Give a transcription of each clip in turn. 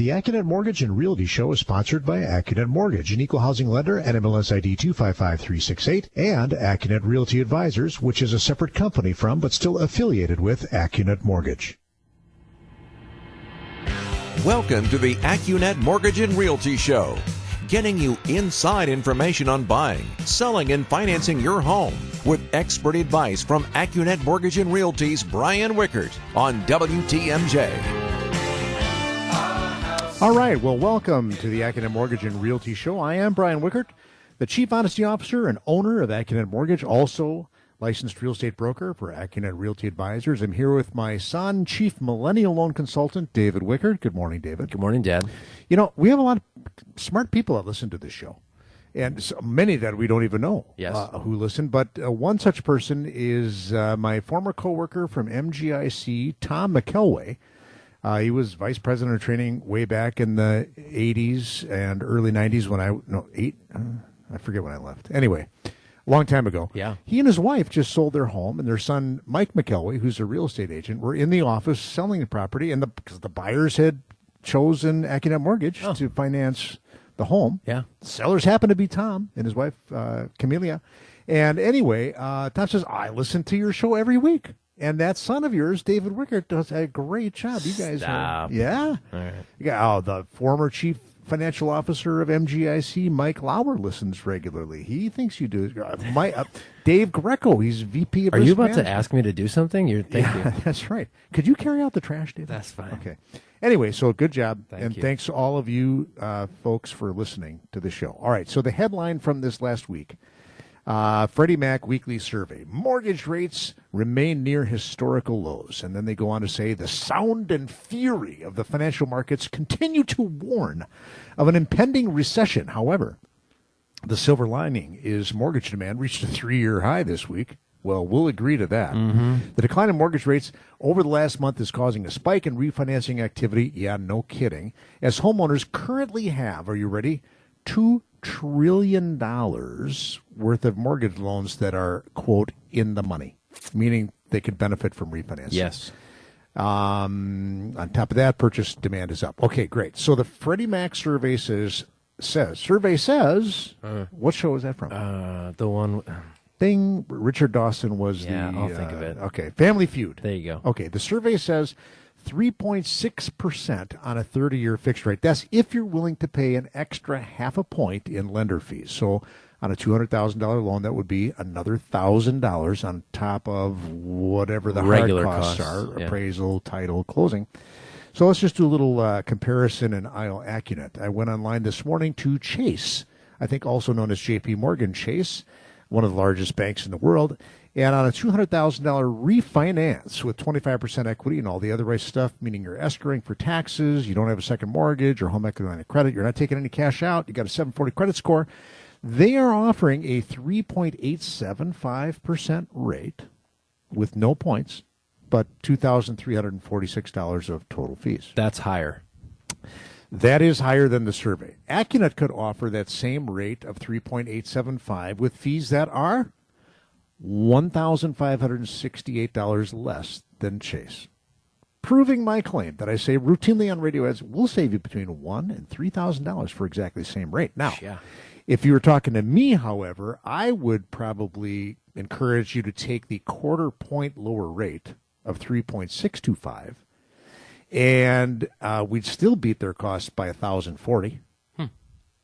The Accunet Mortgage and Realty Show is sponsored by Accunet Mortgage, an equal housing lender, NMLS ID 255368, and Accunet Realty Advisors, which is a separate company from but still affiliated with Accunet Mortgage. Welcome to the Accunet Mortgage and Realty Show, getting you inside information on buying, selling, and financing your home with expert advice from Accunet Mortgage and Realty's Brian Wickert on WTMJ. All right, well, welcome to the Accunet Mortgage and Realty Show. I am Brian Wickert, the Chief Honesty Officer and owner of Accunet Mortgage, also licensed real estate broker for Accunet Realty Advisors. I'm here with my son, Chief Millennial Loan Consultant, David Wickert. Good morning, David. Good morning, Dad. You know, we have a lot of smart people that listen to this show, and so many that we don't even know who listen. But one such person is my former coworker from MGIC, Tom McElway. He was vice president of training way back in the 80s and early 90s when I forget when I left. Anyway, a long time ago. Yeah. He and his wife just sold their home, and their son, Mike McElway, who's a real estate agent, were in the office selling the property, and because the buyers had chosen Accunet Mortgage to finance the home. Yeah. The sellers happened to be Tom and his wife, Camelia. And anyway, Tom says, I listen to your show every week. And that son of yours, David Wickert, does a great job. You guys Stop. Yeah. All right. Yeah. The former chief financial officer of MGIC, Mike Lauer, listens regularly. He thinks you do. Dave Greco, he's VP of Are Risk you about Management. to ask me to do something? Thank you. That's right. Could you carry out the trash, Dave? That's fine. Okay. Anyway, so good job. Thank you. Thanks to all of you folks for listening to the show. All right. So the headline from this last week, Freddie Mac weekly survey, mortgage rates remain near historical lows. And then they go on to say the sound and fury of the financial markets continue to warn of an impending recession. However, the silver lining is mortgage demand reached a 3-year high this week. Well, we'll agree to that. Mm-hmm. The decline in mortgage rates over the last month is causing a spike in refinancing activity. Yeah, no kidding. As homeowners currently have, are you ready? $2 trillion worth of mortgage loans that are, quote, in the money, meaning they could benefit from refinancing. Yes. On top of that, purchase demand is up. Okay, great. So the Freddie Mac survey says, what show is that from? The one. Bing, Richard Dawson was I'll think of it. Okay, Family Feud. There you go. Okay, the survey says 3.6% on a 30-year fixed rate. That's if you're willing to pay an extra half a point in lender fees. So on a $200,000 loan, that would be another $1,000 on top of whatever the regular hard costs are, yeah. appraisal, title, closing. So let's just do a little comparison in Iowa Accunet. I went online this morning to Chase, I think also known as J.P. Morgan Chase, one of the largest banks in the world. And on a $200,000 refinance with 25% equity and all the other right stuff, meaning you're escrowing for taxes, you don't have a second mortgage or home equity line of credit, you're not taking any cash out, you got a 740 credit score, they are offering a 3.875% rate with no points, but $2,346 of total fees. That's higher. That is higher than the survey. Accunet could offer that same rate of 3.875 with fees that are $1,568 less than Chase. Proving my claim that I say routinely on radio ads will save you between $1,000 and $3,000 for exactly the same rate. Now, if you were talking to me, however, I would probably encourage you to take the quarter point lower rate of 3.625, and we'd still beat their costs by $1,040.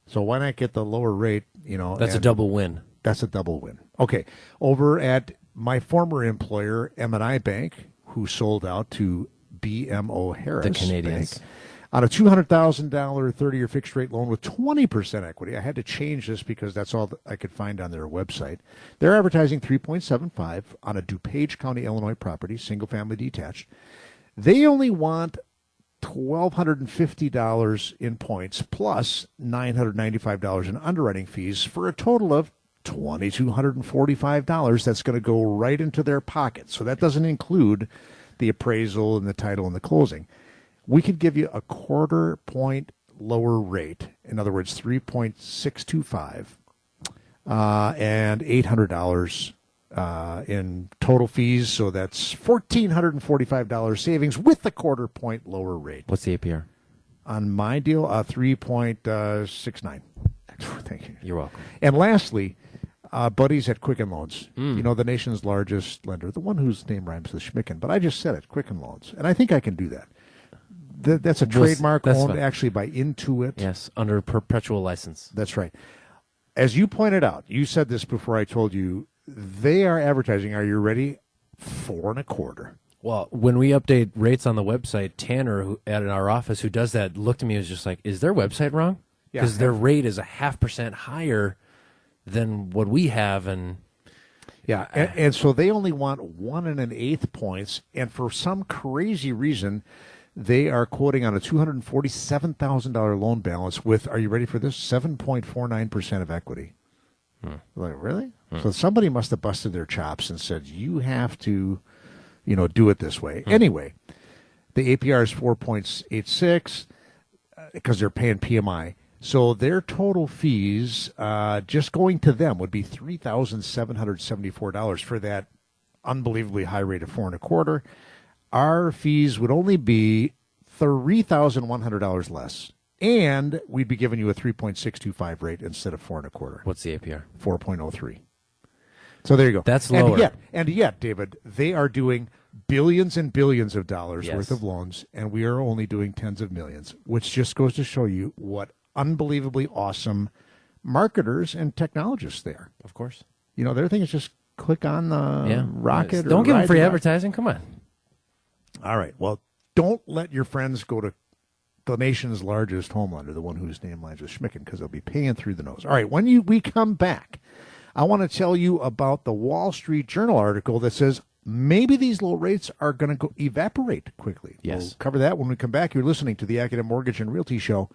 So why not get the lower rate? That's a double win. That's a double win. Okay, over at my former employer, M&I Bank, who sold out to BMO Harris, the Canadians, Bank, on a $200,000 30-year fixed rate loan with 20% equity. I had to change this because that's all that I could find on their website. They're advertising 3.75 on a DuPage County, Illinois property, single-family detached. They only want $1,250 in points plus $995 in underwriting fees for a total of $2,245. That's going to go right into their pocket. So that doesn't include the appraisal and the title and the closing. We could give you a quarter point lower rate. In other words, 3.625 and $800 in total fees. So that's $1,445 savings with the quarter point lower rate. What's the APR? on my deal, 3.69. Thank you. You're welcome. And lastly, buddies at Quicken Loans. You know, the nation's largest lender, the one whose name rhymes with Schmicken. But I just said it, Quicken Loans. And I think I can do that. That's a trademark owned actually by Intuit. Yes, under perpetual license. That's right. As you pointed out, you said this before I told you, they are advertising, are you ready? 4.25. Well, when we update rates on the website, Tanner at our office who does that looked at me and was just like, is their website wrong? Because their rate is 0.5% higher than what we have. And and so they only want 1 1/8 points. And for some crazy reason, they are quoting on a $247,000 loan balance with, are you ready for this? 7.49% of equity. Like, really? So somebody must have busted their chops and said, you have to, do it this way. Anyway, the APR is 4.86 because they're paying PMI. So their total fees, just going to them, would be $3,774 for that unbelievably high rate of 4.25. Our fees would only be $3,100 less. And we'd be giving you a 3.625 rate instead of 4.25. What's the APR? 4.03. So there you go. That's lower. And yet, David, they are doing billions and billions of dollars worth of loans, and we are only doing tens of millions, which just goes to show you what unbelievably awesome marketers and technologists they are. Of course. Their thing is just click on the rocket. Don't give them free advertising. Come on. All right. Well, don't let your friends go to the nation's largest home lender, the one whose name rhymes with Schmicken, because they'll be paying through the nose. All right, when we come back, I want to tell you about the Wall Street Journal article that says maybe these low rates are going to evaporate quickly. Yes. We'll cover that when we come back. You're listening to the Accunet Mortgage and Realty Show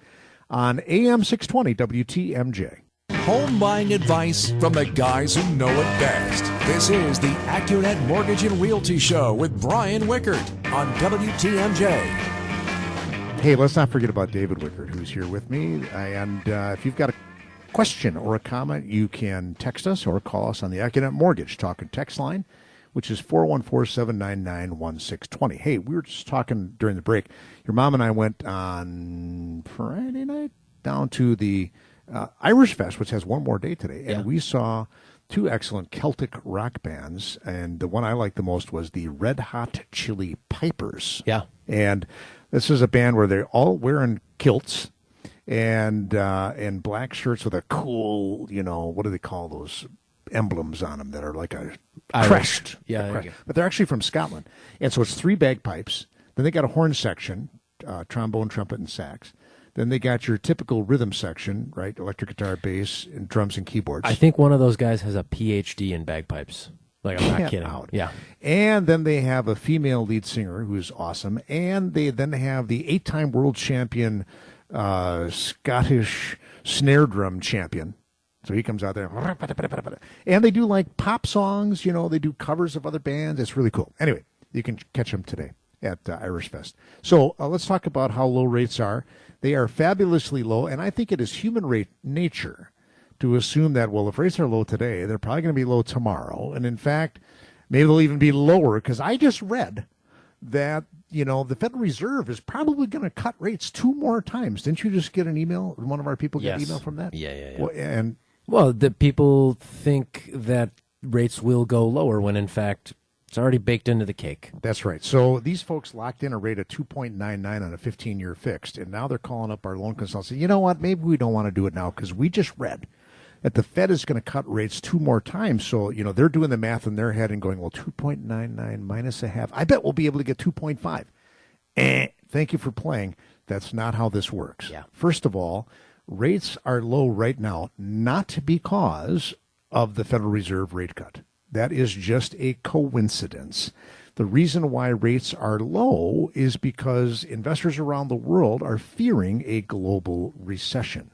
on AM 620 WTMJ. Home buying advice from the guys who know it best. This is the Accunet Mortgage and Realty Show with Brian Wickert on WTMJ. Hey, let's not forget about David Wickert, who's here with me. And if you've got a question or a comment, you can text us or call us on the Accunet Mortgage talk and text line, which is 414-799-1620. Hey, we were just talking during the break. Your mom and I went on Friday night down to the Irish Fest, which has one more day today, and we saw two excellent Celtic rock bands, and the one I liked the most was the Red Hot Chili Pipers. Yeah. And this is a band where they're all wearing kilts and black shirts with a cool, what do they call those emblems on them that are like a crest? Yeah, a crest. But they're actually from Scotland. And so it's 3 bagpipes. Then they got a horn section, trombone, trumpet, and sax. Then they got your typical rhythm section, right? Electric guitar, bass, and drums and keyboards. I think one of those guys has a PhD in bagpipes. Like, I'm not kidding. Yeah. And then they have a female lead singer who's awesome. And they then have the 8-time world champion Scottish snare drum champion. So he comes out there. And they do like pop songs. They do covers of other bands. It's really cool. Anyway, you can catch them today at Irish Fest. So let's talk about how low rates are. They are fabulously low, and I think it is human nature to assume that, well, if rates are low today, they're probably going to be low tomorrow. And in fact, maybe they'll even be lower, because I just read that, the Federal Reserve is probably going to cut rates 2 more times. Didn't you just get an email? One of our people get an email from that? Yeah. Well, the people think that rates will go lower when, in fact, it's already baked into the cake. That's right. So these folks locked in a rate of 2.99 on a 15-year fixed, and now they're calling up our loan consultant saying, you know what, maybe we don't want to do it now because we just read that the Fed is going to cut rates 2 more times. So, they're doing the math in their head and going, well, 2.99 minus a half. I bet we'll be able to get 2.5. Thank you for playing. That's not how this works. Yeah. First of all, rates are low right now, not because of the Federal Reserve rate cut. That is just a coincidence. The reason why rates are low is because investors around the world are fearing a global recession,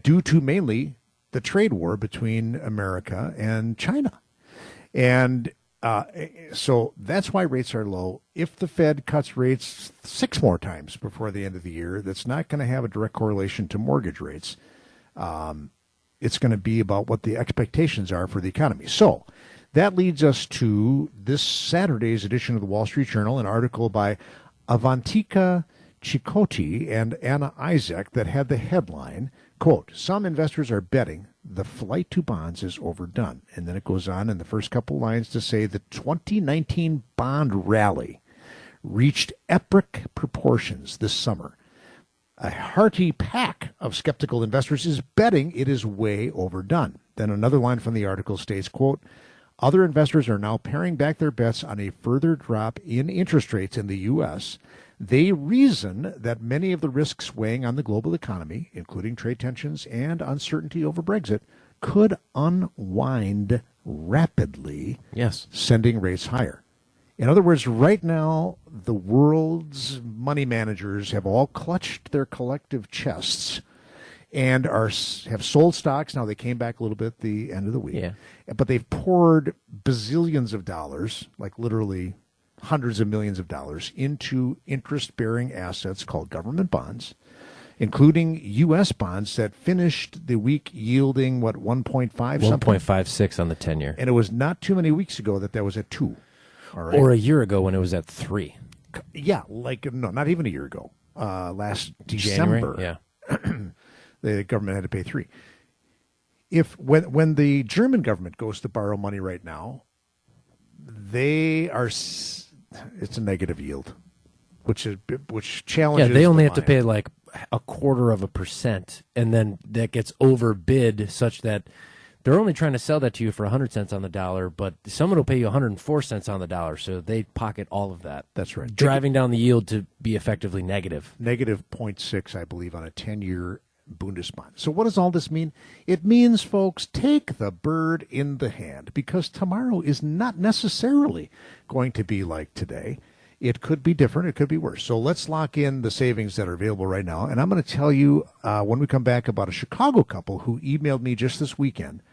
due to mainly the trade war between America and China. And so that's why rates are low. If the Fed cuts rates 6 more times before the end of the year, that's not going to have a direct correlation to mortgage rates. It's going to be about what the expectations are for the economy. So that leads us to this Saturday's edition of the Wall Street Journal, an article by Avantika Chicote and Anna Isaac that had the headline, quote, "Some investors are betting the flight to bonds is overdone." And then it goes on in the first couple lines to say the 2019 bond rally reached epic proportions this summer. A hearty pack of skeptical investors is betting it is way overdone. Then another line from the article states, quote, "Other investors are now paring back their bets on a further drop in interest rates in the U.S. They reason that many of the risks weighing on the global economy, including trade tensions and uncertainty over Brexit, could unwind rapidly, Yes, sending rates higher." In other words, right now, the world's money managers have all clutched their collective chests and have sold stocks. Now, they came back a little bit at the end of the week. Yeah. But they've poured bazillions of dollars, like literally hundreds of millions of dollars, into interest-bearing assets called government bonds, including U.S. bonds that finished the week yielding, what, 1.5 something? 1.56 on the 10-year. And it was not too many weeks ago that was at 2. All right. Or a year ago when it was at 3. Yeah, no, not even a year ago. Last December. January? Yeah. The government had to pay 3. When the German government goes to borrow money right now, it's a negative yield, which challenges. Yeah, they only have to pay like 0.25%, and then that gets overbid such that they're only trying to sell that to you for 100 cents on the dollar, but someone will pay you 104 cents on the dollar, so they pocket all of that. That's right. Driving down the yield to be effectively negative. Negative 0.6, I believe, on a 10-year Bundesbond. So what does all this mean? It means, folks, take the bird in the hand, because tomorrow is not necessarily going to be like today. It could be different. It could be worse. So let's lock in the savings that are available right now. And I'm going to tell you when we come back about a Chicago couple who emailed me just this weekend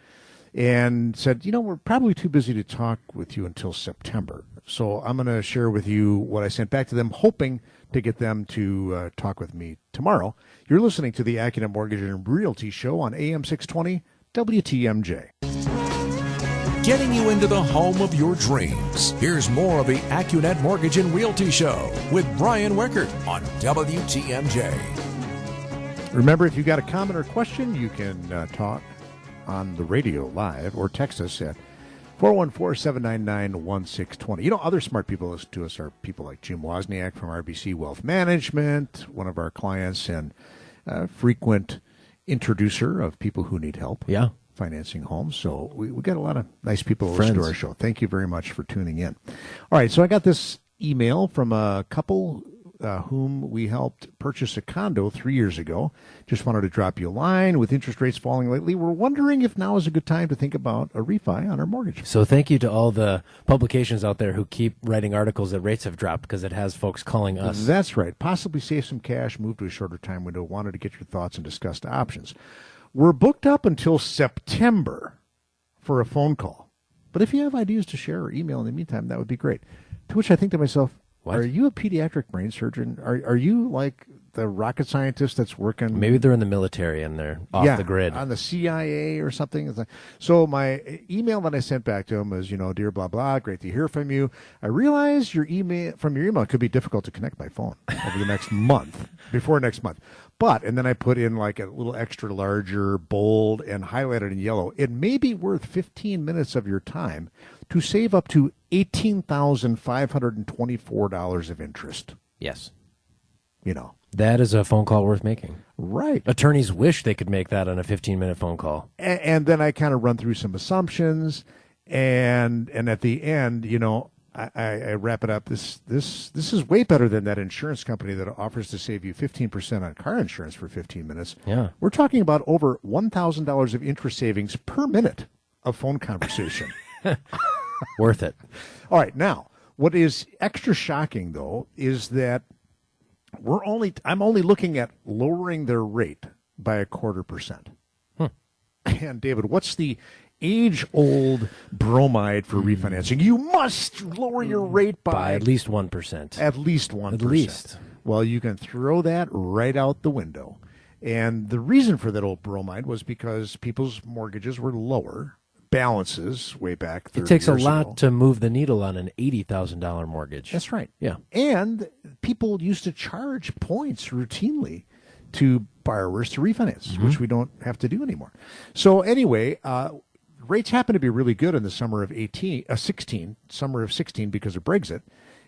and said, we're probably too busy to talk with you until September. So I'm going to share with you what I sent back to them, hoping to get them to talk with me tomorrow. You're listening to the Accunet Mortgage and Realty Show on AM 620 WTMJ. Getting you into the home of your dreams. Here's more of the Accunet Mortgage and Realty Show with Brian Wickert on WTMJ. Remember, if you got a comment or question, you can talk on the radio live or text us at 414-799-1620. Other smart people listen to us are people like Jim Wozniak from RBC Wealth Management, one of our clients and frequent introducer of people who need help. Yeah. Financing homes. So we got a lot of nice people who listen to our show. Thank you very much for tuning in. All right, so I got this email from a couple whom we helped purchase a condo 3 years ago. Just wanted to drop you a line. With interest rates falling lately, we're wondering if now is a good time to think about a refi on our mortgage. So thank you to all the publications out there who keep writing articles that rates have dropped, because it has folks calling us. That's right. Possibly save some cash, move to a shorter time window. Wanted to get your thoughts and discuss the options. We're booked up until September for a phone call. But if you have ideas to share or email in the meantime, that would be great. To which I think to myself, what? Are you a pediatric brain surgeon? Are you like the rocket scientist that's working? Maybe they're in the military and they're off the grid. On the CIA or something. So my email that I sent back to him was, dear blah, blah, great to hear from you. I realize your email could be difficult to connect by phone over the next month, before next month. But, and then I put in like a little extra larger, bold, and highlighted in yellow. It may be worth 15 minutes of your time to save up to $18,524 of interest. Yes. That is a phone call worth making. Right. Attorneys wish they could make that on a 15-minute phone call. And then I kind of run through some assumptions, and at the end, I wrap it up. This is way better than that insurance company that offers to save you 15% on car insurance for 15 minutes. Yeah. We're talking about over $1,000 of interest savings per minute of phone conversation. Worth it. All right. Now, what is extra shocking, though, is that I'm only looking at lowering their rate by 0.25%. And David, what's the age-old bromide for refinancing? You must lower your rate by at least 1%. At least 1%. At least. Well, you can throw that right out the window. And the reason for that old bromide was because people's mortgages were lower balances way back 30 It takes a years lot ago. to move the needle on an $80,000 mortgage. That's right. Yeah. And people used to charge points routinely to borrowers to refinance, which we don't have to do anymore. So anyway, rates happen to be really good in the summer of 16 because of Brexit.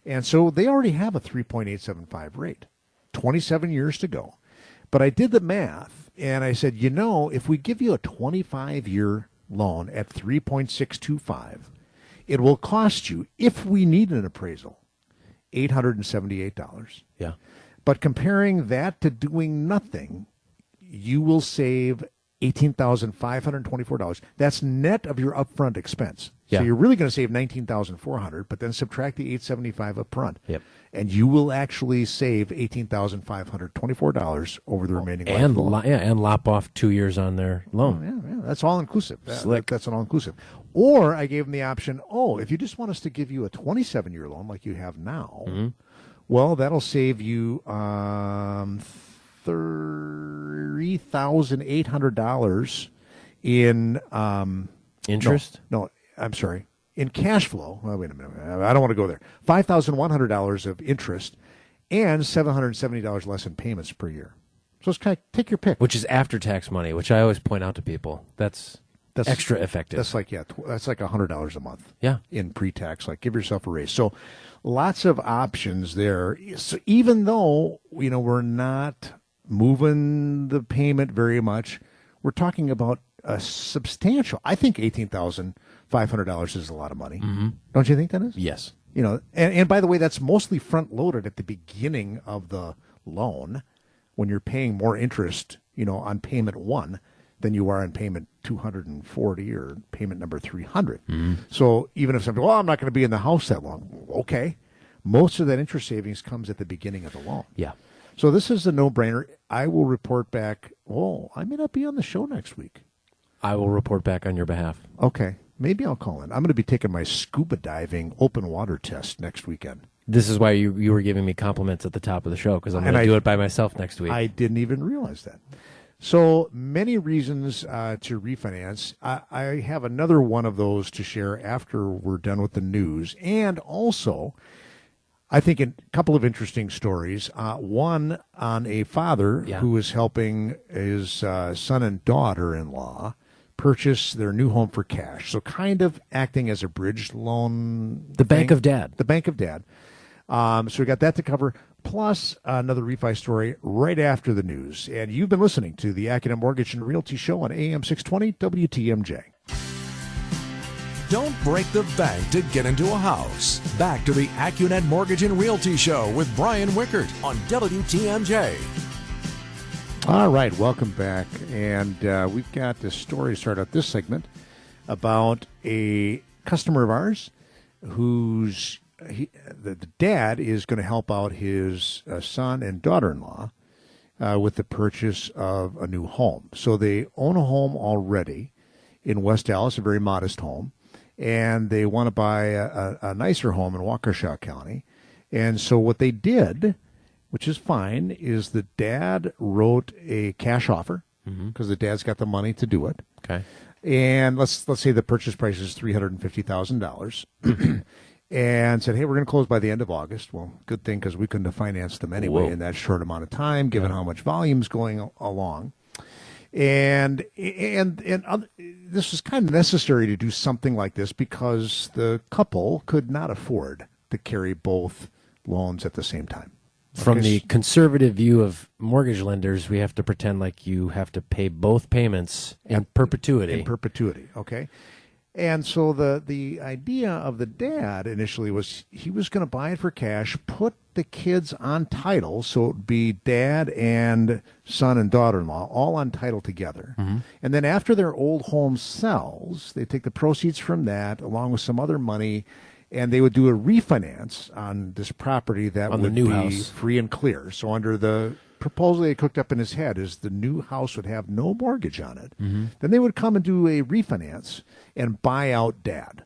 And so they already have a 3.875 rate, 27 years to go. But I did the math, and I said, if we give you a 25-year loan at 3.625, it will cost you, if we need an appraisal, $878. Yeah. But comparing that to doing nothing, you will save $18,524. That's net of your upfront expense. Yeah. So you're really going to save $19,400, but then subtract the $875 upfront. Yep. And you will actually save $18,524 over the remaining life of the loan. And lop off 2 years on their loan. Yeah, that's all inclusive. Slick. That's an all inclusive. Or I gave them the option, if you just want us to give you a 27-year loan like you have now, well, that'll save you $3,800 in Interest? No, I'm sorry. In cash flow. Well, wait a minute. I don't want to go there. $5,100 of interest and $770 less in payments per year. So it's kind of take your pick. Which is after-tax money, which I always point out to people. That's extra effective. That's like that's like $100 a month. Yeah. In pre-tax, like give yourself a raise. So lots of options there. So even though we're not moving the payment very much, we're talking about a substantial. I think $18,500 is a lot of money. Don't you think that is? Yes. And by the way, that's mostly front loaded at the beginning of the loan, when you're paying more interest, on payment 1 than you are on payment 240 or payment number 300. So even if somebody, I'm not going to be in the house that long. Okay. Most of that interest savings comes at the beginning of the loan. Yeah. So this is a no-brainer. I will report back. I may not be on the show next week. I will report back on your behalf. Okay. Maybe I'll call in. I'm going to be taking my scuba diving open water test next weekend. This is why you were giving me compliments at the top of the show, because I'm going to do it by myself next week. I didn't even realize that. So many reasons to refinance. I have another one of those to share after we're done with the news. And also, I think a couple of interesting stories. One on a father who is helping his son and daughter-in-law purchase their new home for cash. So kind of acting as a bridge loan. The Bank of Dad. The Bank of Dad. So we got that to cover, plus another refi story right after the news. And you've been listening to the Accunet Mortgage and Realty Show on AM 620 WTMJ. Don't break the bank to get into a house. Back to the Accunet Mortgage and Realty Show with Brian Wickert on WTMJ. All right, welcome back. And we've got this story to start out this segment about a customer of ours who's the dad is going to help out his son and daughter-in-law with the purchase of a new home. So they own a home already in West Dallas, a very modest home, and they want to buy a nicer home in Waukesha County. And so what they did, which is fine, is the dad wrote a cash offer because the dad's got the money to do it. Okay. And let's say the purchase price is $350,000. And said, hey, we're going to close by the end of August. Well, good thing, because we couldn't have financed them anyway in that short amount of time, given how much volume's going along. And this was kind of necessary to do something like this because the couple could not afford to carry both loans at the same time. From the conservative view of mortgage lenders, we have to pretend like you have to pay both payments in perpetuity. In perpetuity, okay. And so the idea of the dad initially was he was going to buy it for cash, put the kids on title, so it would be dad and son and daughter-in-law all on title together. And then after their old home sells, they take the proceeds from that along with some other money, and they would do a refinance on this property that would be free and clear. So under the proposal they cooked up in his head is the new house would have no mortgage on it. Then they would come and do a refinance and buy out dad,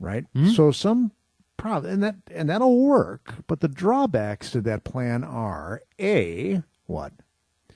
right? So some problem, and that'll work. But the drawbacks to that plan are what?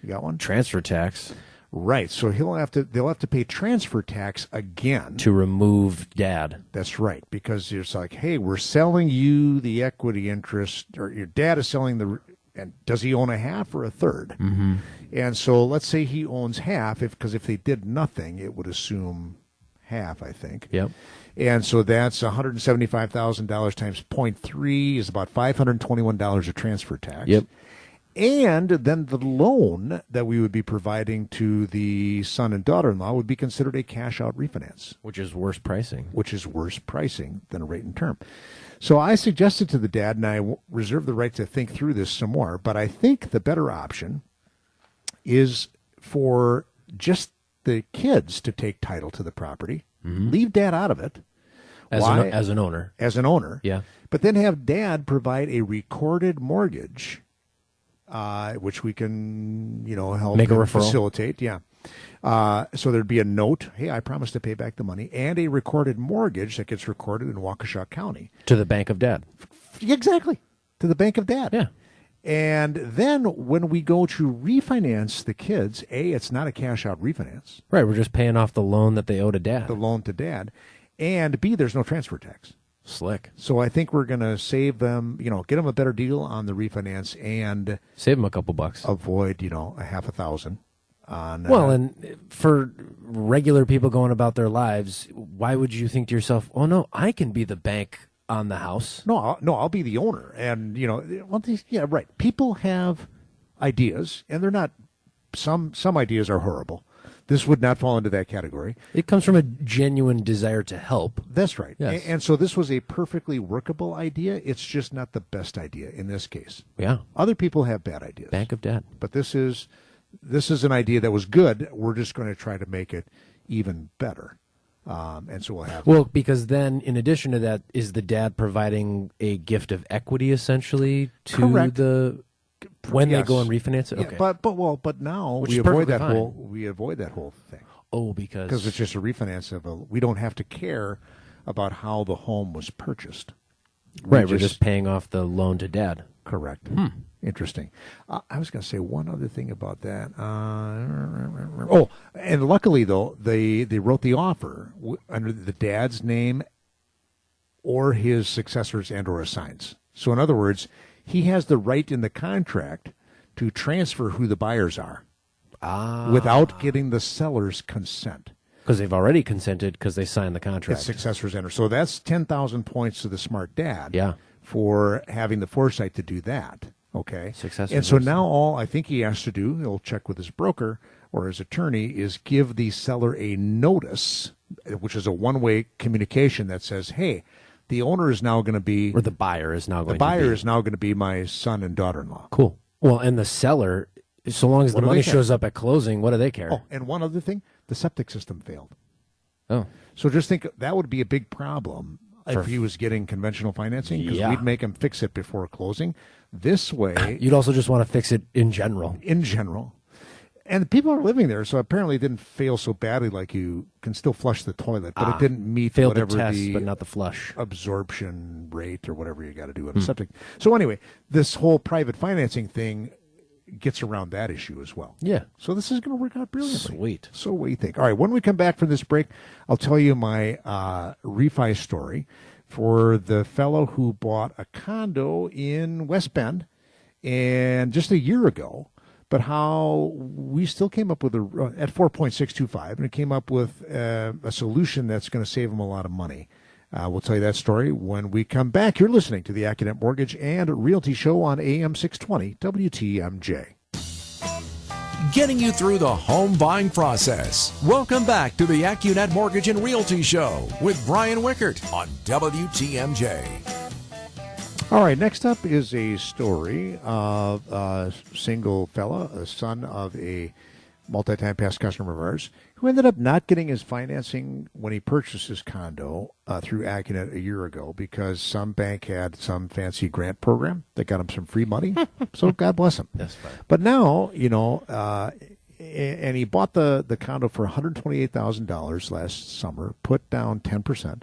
You got one? Transfer tax. Right. So they'll have to pay transfer tax again to remove dad. That's right, because it's like, hey, we're selling you the equity interest, or your dad is selling and does he own a half or a third? Mm-hmm. And so let's say he owns half, because if they did nothing, it would assume half, I think. Yep. And so that's $175,000 times 0.3 is about $521 of transfer tax. Yep. And then the loan that we would be providing to the son and daughter-in-law would be considered a cash-out refinance. Which is worse pricing. Which is worse pricing than a rate and term. So I suggested to the dad, and I reserve the right to think through this some more, but I think the better option is for just the kids to take title to the property, leave dad out of it. As an owner. As an owner. Yeah. But then have dad provide a recorded mortgage, which we can, help make a referral. Facilitate. Yeah. So there'd be a note, hey, I promise to pay back the money, and a recorded mortgage that gets recorded in Waukesha County. To the bank of dad. Exactly. To the bank of dad. Yeah. And then when we go to refinance the kids, A, it's not a cash-out refinance. Right, we're just paying off the loan that they owe to dad. The loan to dad. And B, there's no transfer tax. Slick. So I think we're going to save them, get them a better deal on the refinance and save them a couple bucks. Avoid, a half $1,000 on. Well, and for regular people going about their lives, why would you think to yourself, "Oh no, I can be the bank on the house"? No, I'll be the owner. And yeah, right. People have ideas, and they're not. Some ideas are horrible. This would not fall into that category. It comes from a genuine desire to help. That's right. Yes. And so this was a perfectly workable idea. It's just not the best idea in this case. Yeah. Other people have bad ideas. Bank of dad. But this is an idea that was good. We're just going to try to make it even better. And so we'll have... Well, because then, in addition to that, is the dad providing a gift of equity, essentially, to Correct. when Yes. they go and refinance it? Yeah, Okay. but now Which we is avoid perfectly that fine. whole thing. Oh, because Because it's just a refinance we don't have to care about how the home was purchased. Right, we're just paying off the loan to dad. Correct. Interesting. I was going to say one other thing about that. And luckily, though, they wrote the offer under the dad's name or his successors and or assigns. So in other words, he has the right in the contract to transfer who the buyers are without getting the seller's consent. Because they've already consented because they signed the contract. It's successors and so that's 10,000 points to the smart dad. Yeah. For having the foresight to do that. Okay. Successors. And so now all I think he has to do, he'll check with his broker or his attorney, is give the seller a notice, which is a one-way communication that says, hey, the owner is now going to be... Or the buyer is now going to be... The buyer is now going to be my son and daughter-in-law. Cool. Well, and the seller, so long as the money shows up at closing, what do they care? Oh, and one other thing, the septic system failed. Oh. So just think, that would be a big problem if he was getting conventional financing, because we'd make him fix it before closing. This way... You'd also just want to fix it in general. In general. And people are living there, so apparently it didn't fail so badly like you can still flush the toilet, but it didn't meet failed whatever the test, the but not the flush. Absorption rate or whatever you got to do on a septic. So anyway, this whole private financing thing gets around that issue as well. Yeah. So this is going to work out brilliantly. Sweet. So what do you think? All right, when we come back from this break, I'll tell you my refi story for the fellow who bought a condo in West Bend and just a year ago, but how we still came up with at 4.625, and it came up with a solution that's going to save him a lot of money. We'll tell you that story when we come back. You're listening to the Accunet Mortgage and Realty Show on AM 620 WTMJ. Getting you through the home buying process. Welcome back to the Accunet Mortgage and Realty Show with Brian Wickert on WTMJ. All right, next up is a story of a single fella, a son of a multi-time past customer of ours, who ended up not getting his financing when he purchased his condo through Accunet a year ago because some bank had some fancy grant program that got him some free money. So God bless him. That's fine. But now, and he bought the condo for $128,000 last summer, put down 10%.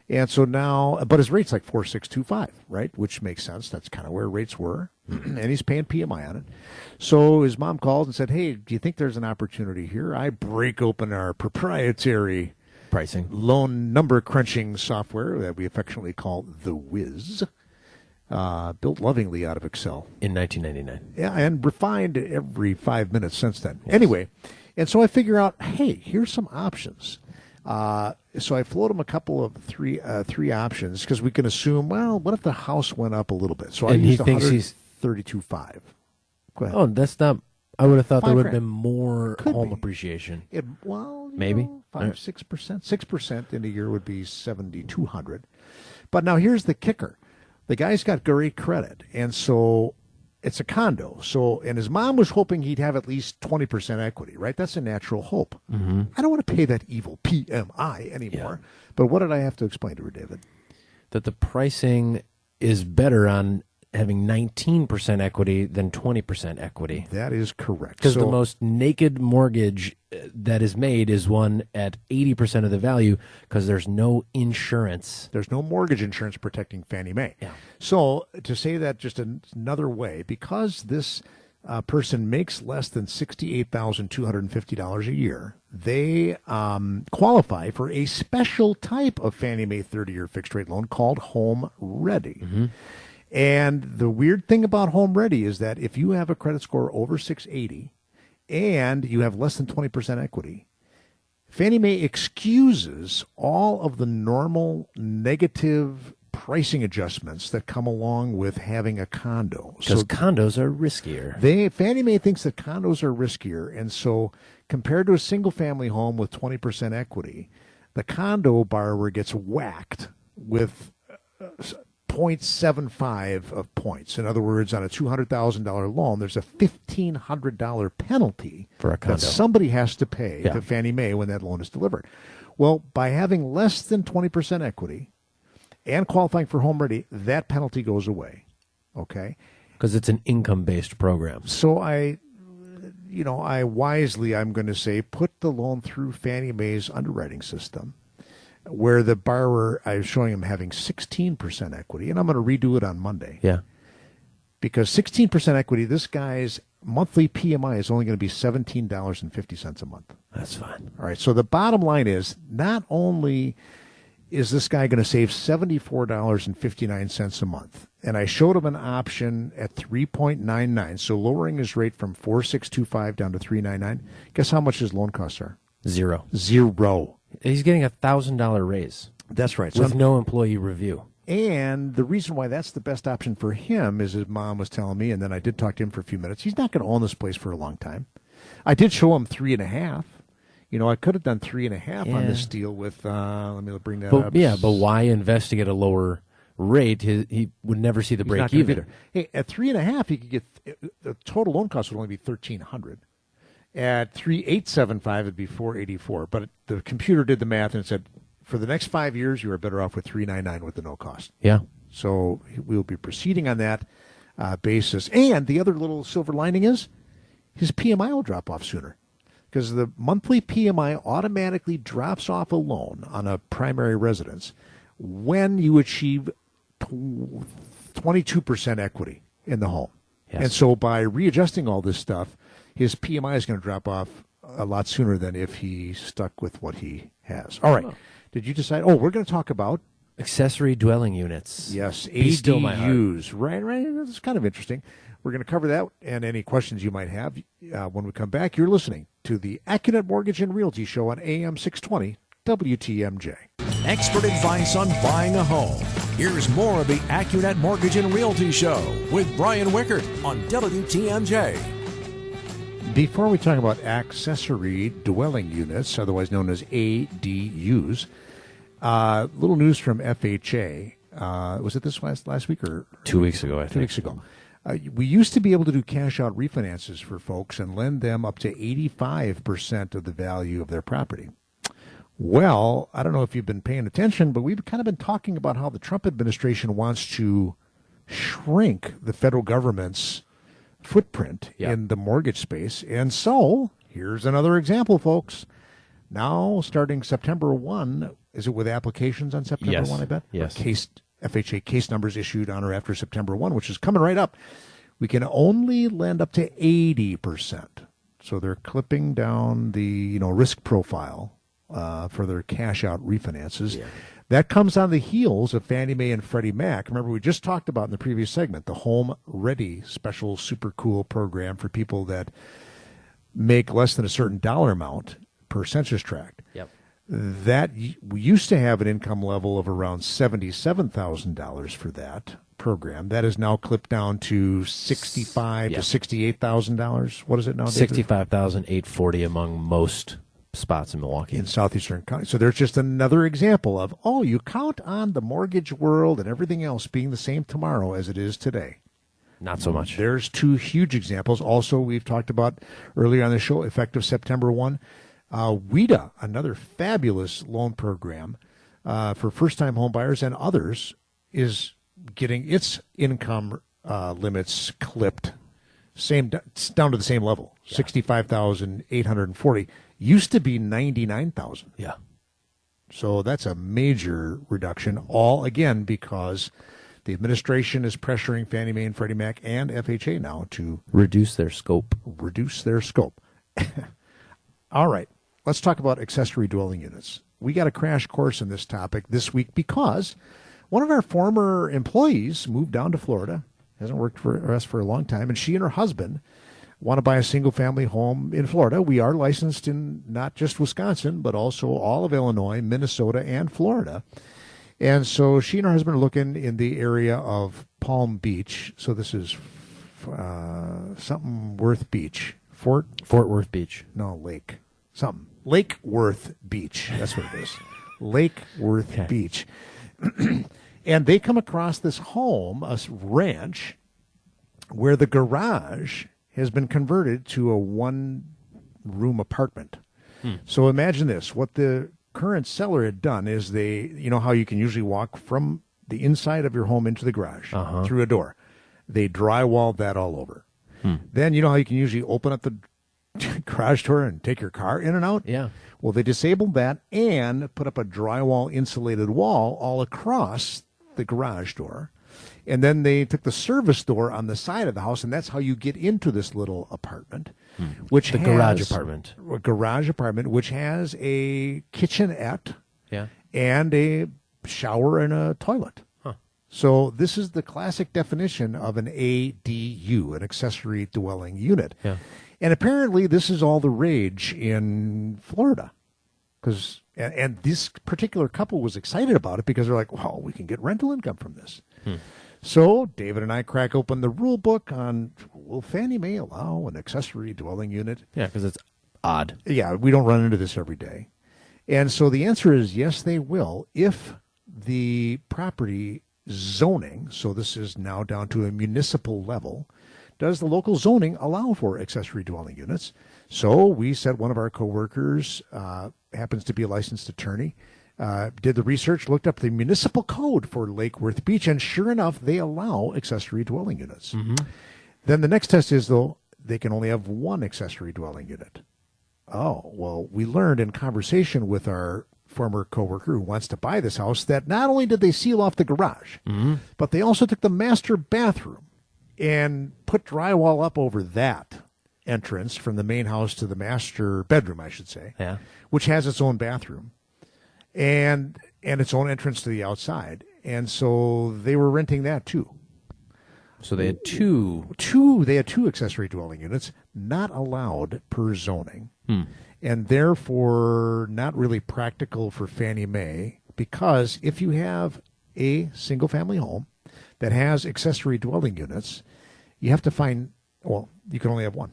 And so now, but his rate's like 4.625, right? Which makes sense. That's kind of where rates were. And he's paying PMI on it. So his mom called and said, hey, do you think there's an opportunity here? I break open our proprietary Pricing. loan number crunching software that we affectionately call The Wiz, built lovingly out of Excel. In 1999. Yeah, and refined every 5 minutes since then. Yes. Anyway, and so I figure out, hey, here's some options. So I float him a couple of three options because we can assume, well, what if the house went up a little bit? So I used 132.5. Go ahead. Oh, that's not. I would have thought there would have $5,000. been more Could home be. appreciation. Maybe 6%. 6% in a year would be 7,200. But now here's the kicker: the guy's got great credit, and so it's a condo. So, and his mom was hoping he'd have at least 20% equity, right? That's a natural hope. Mm-hmm. I don't want to pay that evil PMI anymore. Yeah. But what did I have to explain to her, David? That the pricing is better on having 19% equity than 20% equity. That is correct. Because the most naked mortgage that is made is one at 80% of the value because there's no insurance. There's no mortgage insurance protecting Fannie Mae. Yeah. So to say that just another way, because this person makes less than $68,250 a year, they qualify for a special type of Fannie Mae 30-year fixed-rate loan called Home Ready. Mm-hmm. And the weird thing about Home Ready is that if you have a credit score over 680 and you have less than 20% equity, Fannie Mae excuses all of the normal negative pricing adjustments that come along with having a condo. Because condos are riskier. Fannie Mae thinks that condos are riskier, and so compared to a single-family home with 20% equity, the condo borrower gets whacked with 0.75 of points. In other words, on a $200,000 loan, there's a $1,500 penalty for a condo that somebody has to pay to Fannie Mae when that loan is delivered. Well, by having less than 20% equity and qualifying for Home Ready, that penalty goes away. Okay? Because it's an income-based program. So I'm going to say, put the loan through Fannie Mae's underwriting system, where the borrower, I was showing him having 16% equity, and I'm going to redo it on Monday. Yeah. Because 16% equity, this guy's monthly PMI is only going to be $17.50 a month. That's fine. All right, so the bottom line is, not only is this guy going to save $74.59 a month, and I showed him an option at 3.99, so lowering his rate from 4.625 down to 3.99. Guess how much his loan costs are? Zero. He's getting a $1,000 raise. That's right. With no employee review. And the reason why that's the best option for him is his mom was telling me, and then I did talk to him for a few minutes, he's not going to own this place for a long time. I did show him 3.5. I could have done 3.5 on this deal with, let me bring that up. Yeah, but why investigate a lower rate? He would never see the break even. Hey, at 3.5, he could get, the total loan cost would only be $1,300. At 3.875, it'd be $484. But the computer did the math and it said, for the next 5 years, you are better off with 3.99 with the no cost. Yeah. So we'll be proceeding on that basis. And the other little silver lining is his PMI will drop off sooner, because the monthly PMI automatically drops off a loan on a primary residence when you achieve 22% equity in the home. Yes. And so by readjusting all this stuff, his PMI is going to drop off a lot sooner than if he stuck with what he has. All right. Did you decide? Oh, we're going to talk about accessory dwelling units. Yes, ADUs. Right. That's kind of interesting. We're going to cover that and any questions you might have when we come back. You're listening to the Accunet Mortgage and Realty Show on AM 620 WTMJ. Expert advice on buying a home. Here's more of the Accunet Mortgage and Realty Show with Brian Wickert on WTMJ. Before we talk about accessory dwelling units, otherwise known as ADUs, little news from FHA. Was it this last week or 2 weeks ago? I think 2 weeks ago. We used to be able to do cash out refinances for folks and lend them up to 85% of the value of their property. Well, I don't know if you've been paying attention, but we've kind of been talking about how the Trump administration wants to shrink the federal government's footprint in the mortgage space. And so here's another example, folks. Now, starting September 1, Is it with applications on September Yes. 1, I bet? Yes. Or FHA case numbers issued on or after September 1, which is coming right up. We can only lend up to 80%. So they're clipping down the risk profile for their cash out refinances. Yeah. That comes on the heels of Fannie Mae and Freddie Mac. Remember, we just talked about in the previous segment the Home Ready special super cool program for people that make less than a certain dollar amount per census tract. Yep. That we used to have an income level of around $77,000 for that program. That is now clipped down to $65,000 to $68,000. What is it now, David? $65,840 among most spots in Milwaukee. In southeastern county. So there's just another example of, you count on the mortgage world and everything else being the same tomorrow as it is today. Not so much. There's two huge examples. Also, we've talked about earlier on the show, effective September 1. WIDA, another fabulous loan program for first-time home buyers and others, is getting its income limits clipped down to the same level, 65,840. Used to be 99,000. Yeah. So that's a major reduction, all again because the administration is pressuring Fannie Mae and Freddie Mac and FHA now to reduce their scope. All right, let's talk about accessory dwelling units. We got a crash course in this topic this week because one of our former employees moved down to Florida, hasn't worked for us for a long time, and she and her husband want to buy a single-family home in Florida. We are licensed in not just Wisconsin, but also all of Illinois, Minnesota, and Florida. And so she and her husband are looking in the area of Palm Beach. So this is something Worth Beach. Fort Worth Beach. No, Lake. Something. Lake Worth Beach. That's what it is. Lake Worth Beach. And they come across this home, a ranch, where the garage has been converted to a one-room apartment. So imagine this. What the current seller had done is how you can usually walk from the inside of your home into the garage through a door. They drywalled that all over. Then you know how you can usually open up the garage door and take your car in and out? Yeah. Well, they disabled that and put up a drywall insulated wall all across the garage door. And then they took the service door on the side of the house, and that's how you get into this little apartment, which The garage apartment. A garage apartment, which has a kitchenette and a shower and a toilet. So this is the classic definition of an ADU, an accessory dwelling unit. Yeah. And apparently this is all the rage in Florida. And this particular couple was excited about it because they're like, well, we can get rental income from this. So David and I crack open the rule book on, will Fannie Mae allow an accessory dwelling unit? Yeah, because it's odd. Yeah, we don't run into this every day. And so the answer is yes, they will, if the property zoning, so this is now down to a municipal level, does the local zoning allow for accessory dwelling units? So we said one of our coworkers happens to be a licensed attorney, did the research, looked up the municipal code for Lake Worth Beach, and sure enough, they allow accessory dwelling units. Then the next test is, though, they can only have one accessory dwelling unit. Oh, well, we learned in conversation with our former coworker who wants to buy this house that not only did they seal off the garage, but they also took the master bathroom and put drywall up over that entrance from the main house to the master bedroom, I should say, which has its own bathroom and its own entrance to the outside. And so they were renting that too. So they had two accessory dwelling units, not allowed per zoning, and therefore not really practical for Fannie Mae, because if you have a single-family home that has accessory dwelling units, you have to find, well, you can only have one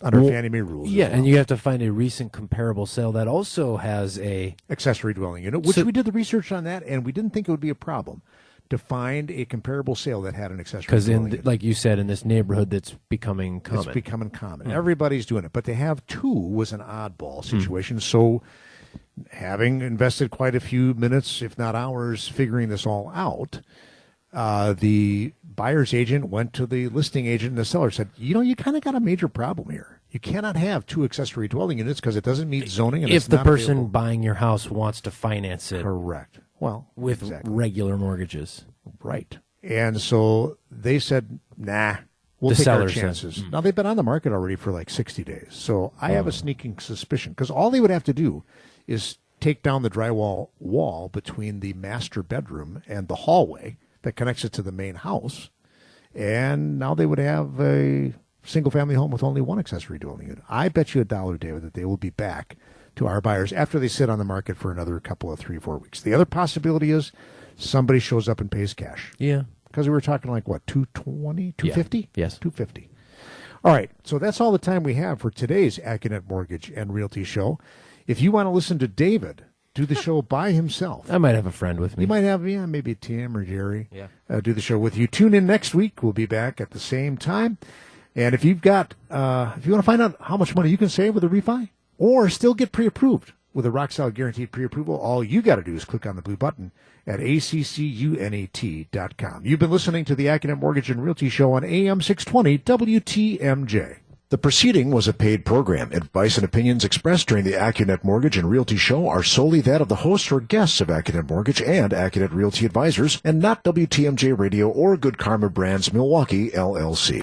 under Fannie Mae rules. Yeah, and you have to find a recent comparable sale that also has a accessory dwelling unit, which we did the research on that, and we didn't think it would be a problem to find a comparable sale that had an accessory dwelling unit. Like you said, in this neighborhood that's becoming common. It's becoming common. Everybody's doing it. But to have two was an oddball situation. So having invested quite a few minutes, if not hours, figuring this all out, the buyer's agent went to the listing agent and the seller said, you kind of got a major problem here. You cannot have 2 accessory dwelling units because it doesn't meet zoning. And if it's the not person available. buying your house wants to finance it Correct. Well, with exactly. regular mortgages. Right. And so they said, nah, we'll The take our seller said, chances. Now, they've been on the market already for like 60 days. So I have a sneaking suspicion because all they would have to do is take down the drywall wall between the master bedroom and the hallway that connects it to the main house. And now they would have a single-family home with only 1 accessory dwelling unit. I bet you $1, David, that they will be back to our buyers after they sit on the market for another couple of 3-4 weeks. The other possibility is somebody shows up and pays cash. Yeah. Because we were talking like, what, 220, 250? Yeah. Yes. 250. All right, so that's all the time we have for today's Accunet Mortgage and Realty Show. If you want to listen to David do the show by himself. I might have a friend with me. You might have, maybe Tim or Jerry do the show with you. Tune in next week. We'll be back at the same time. And if you've got, if you want to find out how much money you can save with a refi or still get pre-approved with a rock-solid guaranteed pre-approval, all you got to do is click on the blue button at ACCUNAT.com. You've been listening to the Accunet Mortgage and Realty Show on AM 620 WTMJ. The proceeding was a paid program. Advice and opinions expressed during the Accunet Mortgage and Realty Show are solely that of the hosts or guests of Accunet Mortgage and Accunet Realty Advisors, and not WTMJ Radio or Good Karma Brands Milwaukee, LLC.